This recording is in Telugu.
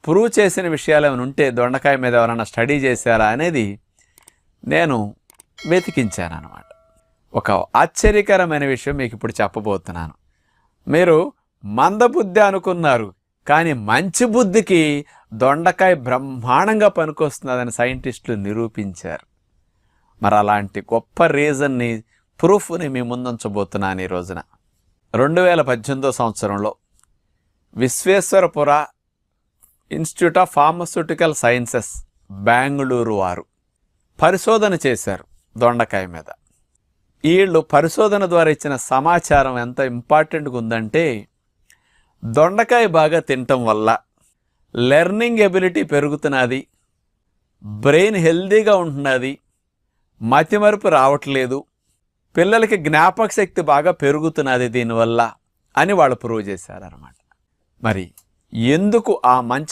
ప్రూవ్ చేసిన విషయాలు ఏమైనా ఉంటే దొండకాయ మీద ఎవరైనా స్టడీ చేశారా అనేది నేను వెతికించాను అన్నమాట. ఒక ఆశ్చర్యకరమైన విషయం మీకు ఇప్పుడు చెప్పబోతున్నాను. మీరు మందబుద్ధి అనుకున్నారు, కానీ మంచి బుద్ధికి దొండకాయ బ్రహ్మాండంగా పనికొస్తున్నదని సైంటిస్టులు నిరూపించారు. మరి అలాంటి గొప్ప రీజన్ని, ప్రూఫ్ని మీ ముందుంచబోతున్నాను ఈ రోజున. 2018 సంవత్సరంలో Visvesvarapura institute of pharmaceutical sciences Bengaluru వారు పరిశోధన చేశారు దొండకాయ మీద. వీళ్ళు పరిశోధన ద్వారా ఇచ్చిన సమాచారం ఎంత ఇంపార్టెంట్గా ఉందంటే, దొండకాయ బాగా తినటం వల్ల లెర్నింగ్ ఎబిలిటీ పెరుగుతున్నది, బ్రెయిన్ హెల్దీగా ఉంటున్నది, మతిమరుపు రావట్లేదు, పిల్లలకి జ్ఞాపక శక్తి బాగా పెరుగుతున్నది దీనివల్ల అని వాళ్ళు ప్రూవ్ చేశారన్నమాట. మరి ఎందుకు ఆ మంచి